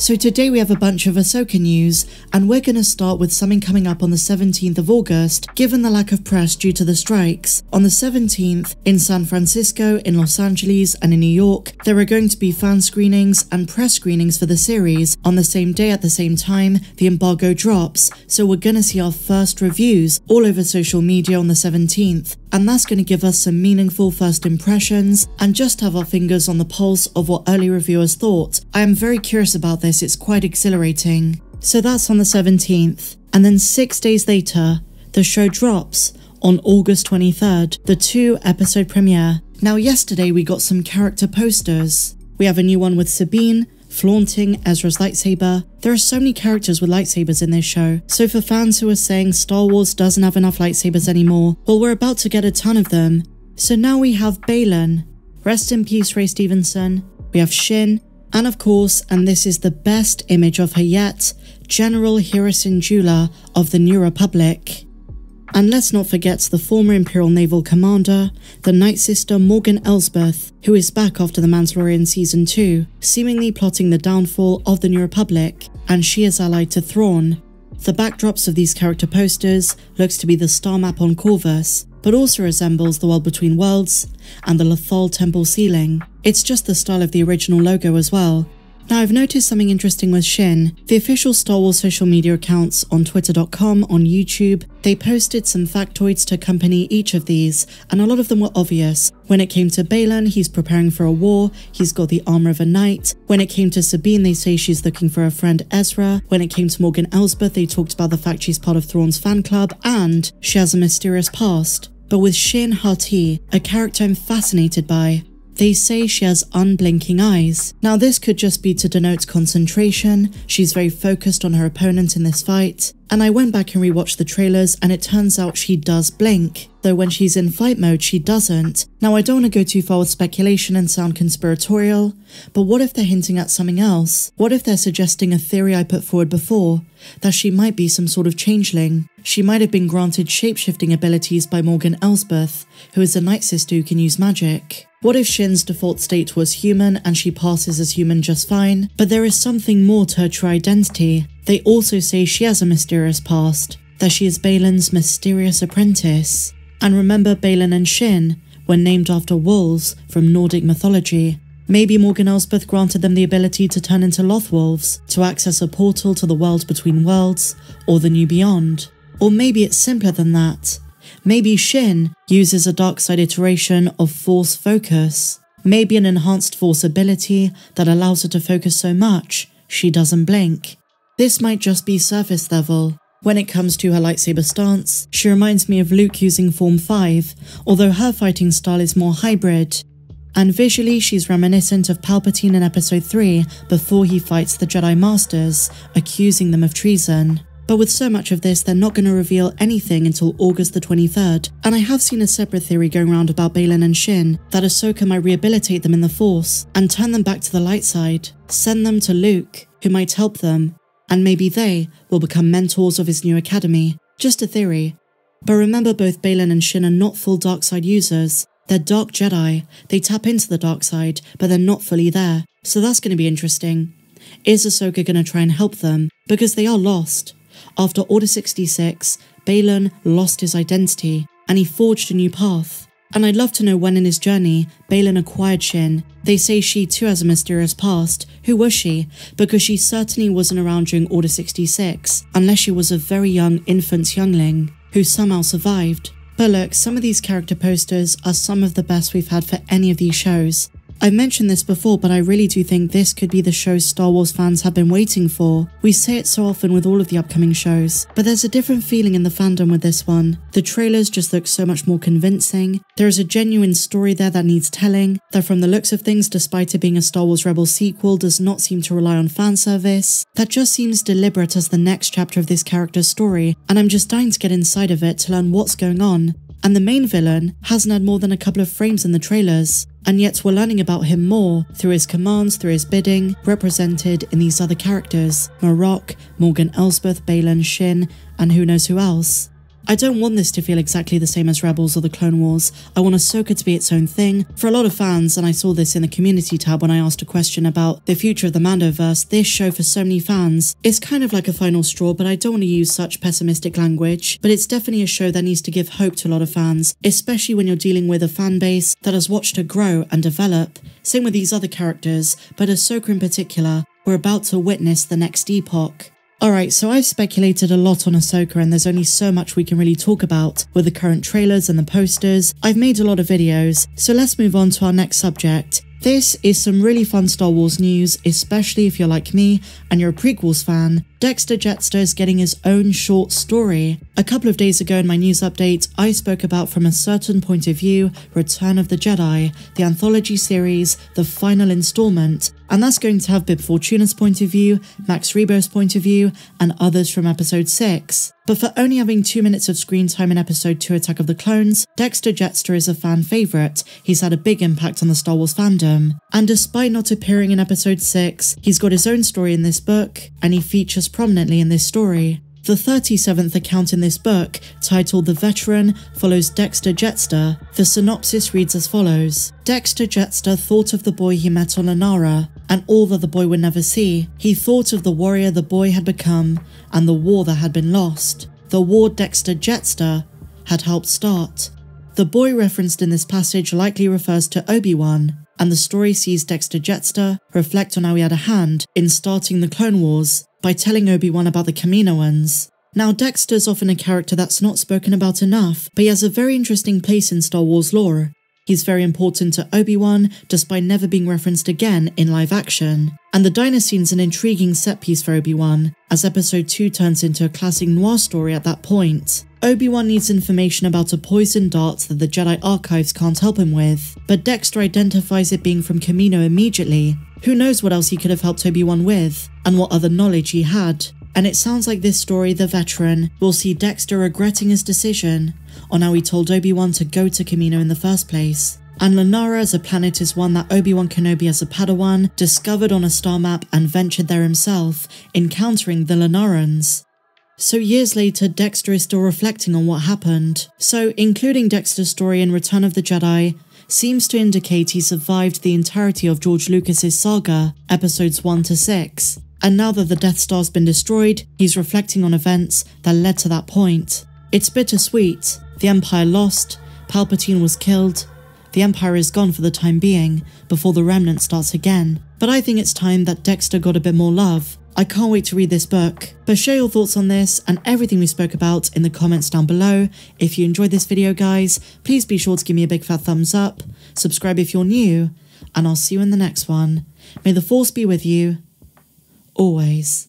So today we have a bunch of Ahsoka news, and we're going to start with something coming up on the 17th of August, given the lack of press due to the strikes. On the 17th, in San Francisco, in Los Angeles, and in New York, there are going to be fan screenings and press screenings for the series. On the same day at the same time, the embargo drops, so we're going to see our first reviews all over social media on the 17th. And that's going to give us some meaningful first impressions and just have our fingers on the pulse of what early reviewers thought. I am very curious about this, it's quite exhilarating. So that's on the 17th, and then 6 days later, the show drops on August 23rd, the 2-episode premiere. Now yesterday we got some character posters. We have a new one with Sabine, flaunting Ezra's lightsaber. There are so many characters with lightsabers in this show, so for fans who are saying Star Wars doesn't have enough lightsabers anymore, well, we're about to get a ton of them. So now we have Baylan, rest in peace Ray Stevenson, we have Shin, and of course, and this is the best image of her yet, General Hera Syndulla of the New Republic. And let's not forget the former Imperial Naval Commander, the Night Sister Morgan Elsbeth, who is back after The Mandalorian Season 2, seemingly plotting the downfall of the New Republic, and she is allied to Thrawn. The backdrops of these character posters looks to be the star map on Corvus, but also resembles the World Between Worlds and the Lothal Temple ceiling. It's just the style of the original logo as well. Now I've noticed something interesting with Shin. The official Star Wars social media accounts on twitter.com, on YouTube, they posted some factoids to accompany each of these, and a lot of them were obvious. When it came to Baylan, he's preparing for a war, he's got the armor of a knight. When it came to Sabine, they say she's looking for her friend Ezra. When it came to Morgan Elsbeth, they talked about the fact she's part of Thrawn's fan club, and she has a mysterious past. But with Shin Hati, a character I'm fascinated by, they say she has unblinking eyes. Now this could just be to denote concentration, she's very focused on her opponent in this fight, and I went back and rewatched the trailers and it turns out she does blink, though when she's in fight mode she doesn't. Now I don't want to go too far with speculation and sound conspiratorial, but what if they're hinting at something else? What if they're suggesting a theory I put forward before, that she might be some sort of changeling? She might have been granted shapeshifting abilities by Morgan Elsbeth, who is a Night Sister who can use magic. What if Shin's default state was human and she passes as human just fine, but there is something more to her true identity? They also say she has a mysterious past, that she is Baylan's mysterious apprentice. And remember, Baylan and Shin were named after wolves from Nordic mythology. Maybe Morgan Elsbeth granted them the ability to turn into loth wolves, to access a portal to the world between worlds, or the new beyond. Or maybe it's simpler than that. Maybe Shin uses a dark side iteration of Force Focus. Maybe an enhanced Force ability that allows her to focus so much she doesn't blink. This might just be surface level. When it comes to her lightsaber stance, she reminds me of Luke using Form 5, although her fighting style is more hybrid. And visually she's reminiscent of Palpatine in Episode 3 before he fights the Jedi Masters, accusing them of treason. But with so much of this, they're not going to reveal anything until August the 23rd, and I have seen a separate theory going around about Baylan and Shin, that Ahsoka might rehabilitate them in the Force, and turn them back to the light side, send them to Luke, who might help them, and maybe they will become mentors of his new academy. Just a theory. But remember, both Baylan and Shin are not full dark side users. They're Dark Jedi, they tap into the dark side, but they're not fully there, so that's going to be interesting. Is Ahsoka going to try and help them? Because they are lost. After Order 66, Baylan lost his identity, and he forged a new path. And I'd love to know when in his journey, Baylan acquired Shin. They say she too has a mysterious past. Who was she? Because she certainly wasn't around during Order 66, unless she was a very young infant youngling, who somehow survived. But look, some of these character posters are some of the best we've had for any of these shows. I've mentioned this before, but I really do think this could be the show Star Wars fans have been waiting for. We say it so often with all of the upcoming shows, but there's a different feeling in the fandom with this one. The trailers just look so much more convincing. There is a genuine story there that needs telling, that from the looks of things, despite it being a Star Wars Rebels sequel, does not seem to rely on fan service. That just seems deliberate as the next chapter of this character's story, and I'm just dying to get inside of it to learn what's going on. And the main villain hasn't had more than a couple of frames in the trailers, and yet we're learning about him more through his commands, through his bidding, represented in these other characters, Marok, Morgan Elsbeth, Baylan, Shin, and who knows who else. I don't want this to feel exactly the same as Rebels or the Clone Wars. I want Ahsoka to be its own thing. For a lot of fans, and I saw this in the community tab when I asked a question about the future of the Mandoverse, this show for so many fans is kind of like a final straw, but I don't want to use such pessimistic language. But it's definitely a show that needs to give hope to a lot of fans, especially when you're dealing with a fan base that has watched her grow and develop. Same with these other characters, but Ahsoka in particular, we're about to witness the next epoch. Alright, so I've speculated a lot on Ahsoka and there's only so much we can really talk about with the current trailers and the posters. I've made a lot of videos, so let's move on to our next subject. This is some really fun Star Wars news, especially if you're like me and you're a prequels fan. Dexter Jettster is getting his own short story. A couple of days ago in my news update, I spoke about From a Certain Point of View, Return of the Jedi, the anthology series, the final installment, and that's going to have Bib Fortuna's point of view, Max Rebo's point of view, and others from episode 6. But for only having 2 minutes of screen time in episode 2 Attack of the Clones, Dexter Jettster is a fan favourite. He's had a big impact on the Star Wars fandom. And despite not appearing in episode 6, he's got his own story in this book, and he features prominently in this story. The 37th account in this book, titled The Veteran, follows Dexter Jettster. The synopsis reads as follows. Dexter Jettster thought of the boy he met on Lanara, and all that the boy would never see. He thought of the warrior the boy had become, and the war that had been lost. The war Dexter Jettster had helped start. The boy referenced in this passage likely refers to Obi-Wan, and the story sees Dexter Jettster reflect on how he had a hand in starting the Clone Wars by telling Obi-Wan about the Kaminoans. Now, Dexter's often a character that's not spoken about enough, but he has a very interesting place in Star Wars lore. He's very important to Obi-Wan, despite never being referenced again in live action. And the diner scene's an intriguing set piece for Obi-Wan, as episode 2 turns into a classic noir story at that point. Obi-Wan needs information about a poisoned dart that the Jedi Archives can't help him with, but Dexter identifies it being from Kamino immediately. Who knows what else he could have helped Obi-Wan with, and what other knowledge he had. And it sounds like this story, The Veteran, will see Dexter regretting his decision on how he told Obi-Wan to go to Kamino in the first place. And Lanara as a planet is one that Obi-Wan Kenobi as a Padawan discovered on a star map and ventured there himself, encountering the Lanarans. So years later, Dexter is still reflecting on what happened. So including Dexter's story in Return of the Jedi seems to indicate he survived the entirety of George Lucas's saga, episodes 1 to 6. And now that the Death Star's been destroyed, he's reflecting on events that led to that point. It's bittersweet. The Empire lost, Palpatine was killed, the Empire is gone for the time being, before the Remnant starts again. But I think it's time that Dexter got a bit more love. I can't wait to read this book. But share your thoughts on this and everything we spoke about in the comments down below. If you enjoyed this video, guys, please be sure to give me a big fat thumbs up, subscribe if you're new, and I'll see you in the next one. May the Force be with you, always.